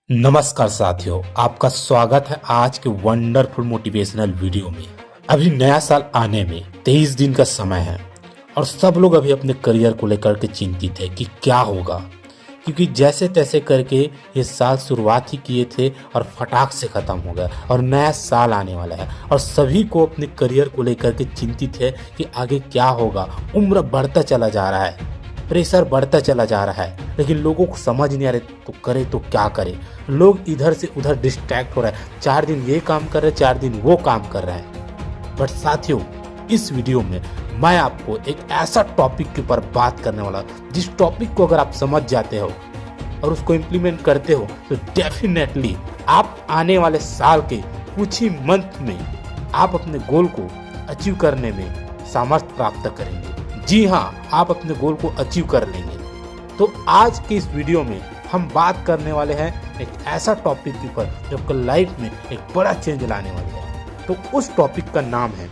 नमस्कार साथियों, आपका स्वागत है आज के वंडरफुल मोटिवेशनल वीडियो में। अभी नया साल आने में 23 दिन का समय है और सब लोग अभी अपने करियर को लेकर के चिंतित है कि क्या होगा, क्योंकि जैसे तैसे करके ये साल शुरुआत ही किए थे और फटाक से ख़त्म हो गया और नया साल आने वाला है और सभी को अपने करियर को लेकर के चिंतित है कि आगे क्या होगा। उम्र बढ़ता चला जा रहा है, प्रेशर बढ़ता चला जा रहा है, लेकिन लोगों को समझ नहीं आ रहा तो करे तो क्या करे। लोग इधर से उधर डिस्ट्रैक्ट हो रहे हैं, 4 दिन ये काम कर रहे हैं, 4 दिन वो काम कर रहे हैं। बट साथियों, इस वीडियो में मैं आपको एक ऐसा टॉपिक के ऊपर बात करने वाला, जिस टॉपिक को अगर आप समझ जाते हो और उसको इम्प्लीमेंट करते हो तो डेफिनेटली आप आने वाले साल के कुछ ही मंथ में आप अपने गोल को अचीव करने में सामर्थ्य प्राप्त करेंगे। जी हाँ, आप अपने गोल को अचीव कर लेंगे। तो आज के इस वीडियो में हम बात करने वाले हैं एक ऐसा टॉपिक के ऊपर जो आपकी लाइफ में एक बड़ा चेंज लाने वाला है। तो उस टॉपिक का नाम है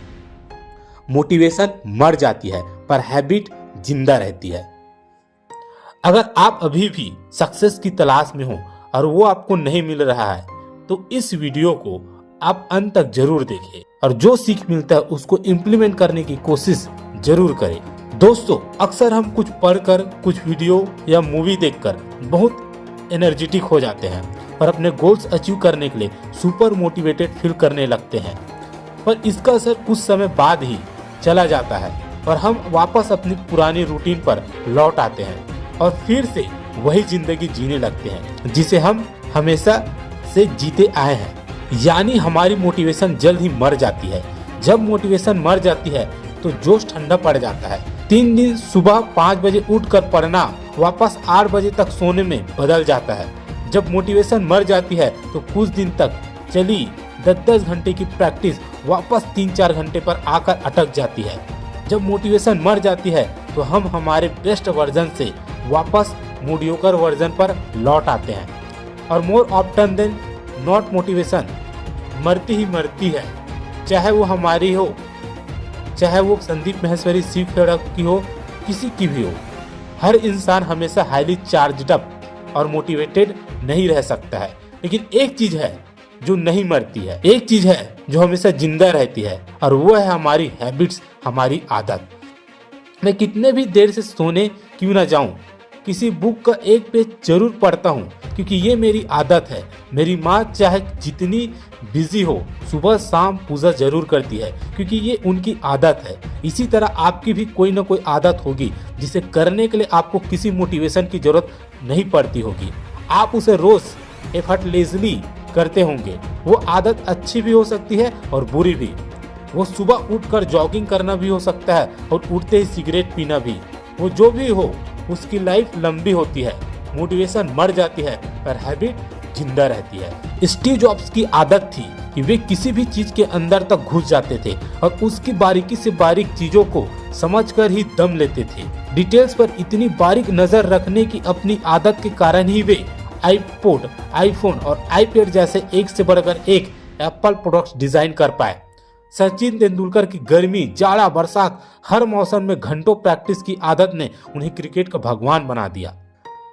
मोटिवेशन मर जाती है पर हैबिट जिंदा रहती है। अगर आप अभी भी सक्सेस की तलाश में हो और वो आपको नहीं मिल रहा है तो इस वीडियो को आप अंत तक जरूर देखें और जो सीख मिलता है उसको इम्प्लीमेंट करने की कोशिश जरूर करें। दोस्तों, अक्सर हम कुछ पढ़कर, कुछ वीडियो या मूवी देखकर बहुत एनर्जेटिक हो जाते हैं और अपने गोल्स अचीव करने के लिए सुपर मोटिवेटेड फील करने लगते हैं, पर इसका असर कुछ समय बाद ही चला जाता है और हम वापस अपनी पुरानी रूटीन पर लौट आते हैं और फिर से वही जिंदगी जीने लगते हैं जिसे हम हमेशा से जीते आए हैं। यानी हमारी मोटिवेशन जल्द ही मर जाती है। जब मोटिवेशन मर जाती है तो जोश ठंडा पड़ जाता है। 3 दिन सुबह 5 बजे उठकर पढ़ना वापस 8 बजे तक सोने में बदल जाता है। जब मोटिवेशन मर जाती है तो कुछ दिन तक चली 10-10 घंटे की प्रैक्टिस वापस 3-4 घंटे पर आकर अटक जाती है। जब मोटिवेशन मर जाती है तो हम हमारे बेस्ट वर्जन से वापस मीडियोकर वर्जन पर लौट आते हैं और मोर ऑफ्टन देन नॉट मोटिवेशन मरती ही मरती है। चाहे वो हमारी हो, चाहे वो संदीप महेश्वरी, शिव खेड़ा की हो, किसी की भी हो। हर इंसान हमेशा हाईली चार्ज्ड अप और मोटिवेटेड नहीं रह सकता है, लेकिन एक चीज है जो नहीं मरती है, एक चीज है जो हमेशा जिंदा रहती है और वो है हमारी हैबिट्स, हमारी आदत। मैं कितने भी देर से सोने क्यों ना जाऊं, किसी बुक का एक पेज जरूर पढ़ता हूँ, क्योंकि ये मेरी आदत है। मेरी माँ चाहे जितनी बिजी हो, सुबह शाम पूजा जरूर करती है, क्योंकि ये उनकी आदत है। इसी तरह आपकी भी कोई ना कोई आदत होगी जिसे करने के लिए आपको किसी मोटिवेशन की जरूरत नहीं पड़ती होगी। आप उसे रोज एफर्टलेसली करते होंगे। वो आदत अच्छी भी हो सकती है और बुरी भी। वो सुबह उठकर जॉगिंग करना भी हो सकता है और उठते ही सिगरेट पीना भी। वो जो भी हो, उसकी लाइफ लंबी होती है। मोटिवेशन मर जाती है पर हैबिट जिंदा रहती है। स्टीव जॉब्स की आदत थी कि वे किसी भी चीज के अंदर तक घुस जाते थे और उसकी बारीकी से बारीक चीजों को समझकर ही दम लेते थे। डिटेल्स पर इतनी बारीक नजर रखने की अपनी आदत के कारण ही वे आईपॉड, आईफोन और आईपैड जैसे एक से बढ़कर एक एप्पल प्रोडक्ट्स डिजाइन कर पाए। सचिन तेंदुलकर की गर्मी, जाड़ा, बरसात, हर मौसम में घंटों प्रैक्टिस की आदत ने उन्हें क्रिकेट का भगवान बना दिया।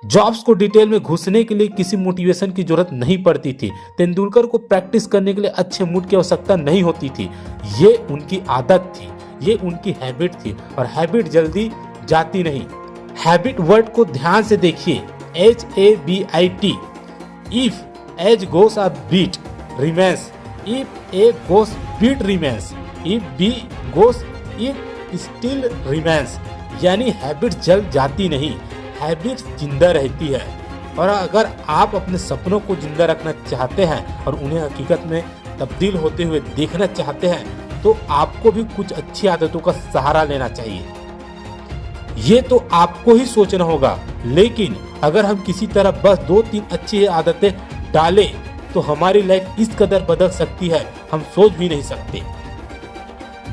जॉब्स को डिटेल में घुसने के लिए किसी मोटिवेशन की जरूरत नहीं पड़ती थी। तेंदुलकर को प्रैक्टिस करने के लिए अच्छे मूड की आवश्यकता नहीं होती थी। ये उनकी आदत थी, ये उनकी हैबिट थी और हैबिट जल्दी जाती नहीं। हैबिट वर्ड को ध्यान से देखिए, HABIT। If H goes a bit remains, if A goes bit remains, if B goes it still remains. यानी हैबिट जल्द जाती नहीं, हैबिट्स जिंदा रहती है। और अगर आप अपने सपनों को जिंदा रखना चाहते हैं और उन्हें हकीकत में तब्दील होते हुए देखना चाहते हैं तो आपको भी कुछ अच्छी आदतों का सहारा लेना चाहिए। ये तो आपको ही सोचना होगा, लेकिन अगर हम किसी तरह बस 2-3 अच्छी आदतें डालें तो हमारी लाइफ इस कदर बदल सकती है, हम सोच भी नहीं सकते।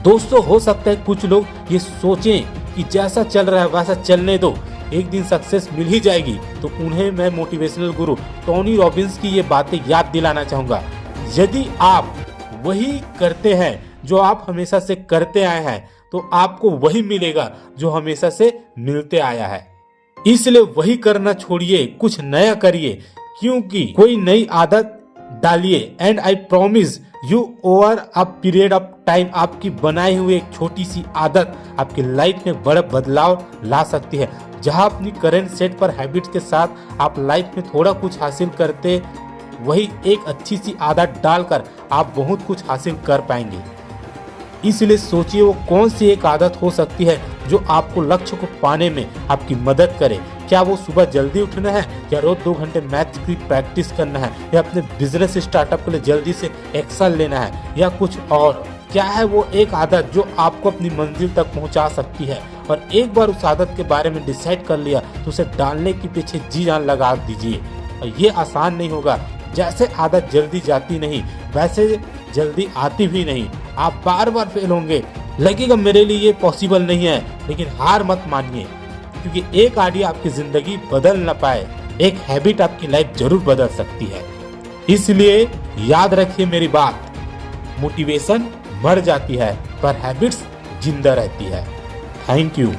दोस्तों, हो सकता है कुछ लोग ये सोचें कि जैसा चल रहा है वैसा चलने दो, एक दिन सक्सेस मिल ही जाएगी। तो उन्हें मैं मोटिवेशनल गुरु टोनी रॉबिन्स की ये बातें याद दिलाना चाहूँगा। यदि आप वही करते हैं जो आप हमेशा से करते आए हैं तो आपको वही मिलेगा जो हमेशा से मिलते आया है। इसलिए वही करना छोड़िए, कुछ नया करिए, क्योंकि कोई नई आदत डालिए and I promise you over a period of time आपकी बनाई हुई एक छोटी सी आदत आपकी लाइफ में बड़ा बदलाव ला सकती है। जहां अपनी करंट सेट पर हैबिट्स के साथ आप लाइफ में थोड़ा कुछ हासिल करते, वही एक अच्छी सी आदत डालकर आप बहुत कुछ हासिल कर पाएंगे। इसलिए सोचिए वो कौन सी एक आदत हो सकती है जो आपको लक्ष्य को पाने में आपकी मदद करे। क्या वो सुबह जल्दी उठना है, या रोज 2 घंटे मैथ्स की प्रैक्टिस करना है, या अपने बिजनेस स्टार्टअप के लिए जल्दी से एक्शन लेना है, या कुछ और। क्या है वो एक आदत जो आपको अपनी मंजिल तक पहुंचा सकती है। और एक बार उस आदत के बारे में डिसाइड कर लिया तो उसे डालने के पीछे जी जान लगा दीजिए। और ये आसान नहीं होगा, जैसे आदत जल्दी जाती नहीं वैसे जल्दी आती भी नहीं। आप बार बार फेल होंगे, लगेगा मेरे लिए ये पॉसिबल नहीं है, लेकिन हार मत मानिए, क्योंकि एक आइडिया आपकी जिंदगी बदल न पाए, एक हैबिट आपकी लाइफ जरूर बदल सकती है। इसलिए याद रखिए मेरी बात, मोटिवेशन मर जाती है पर हैबिट्स जिंदा रहती है। Thank you.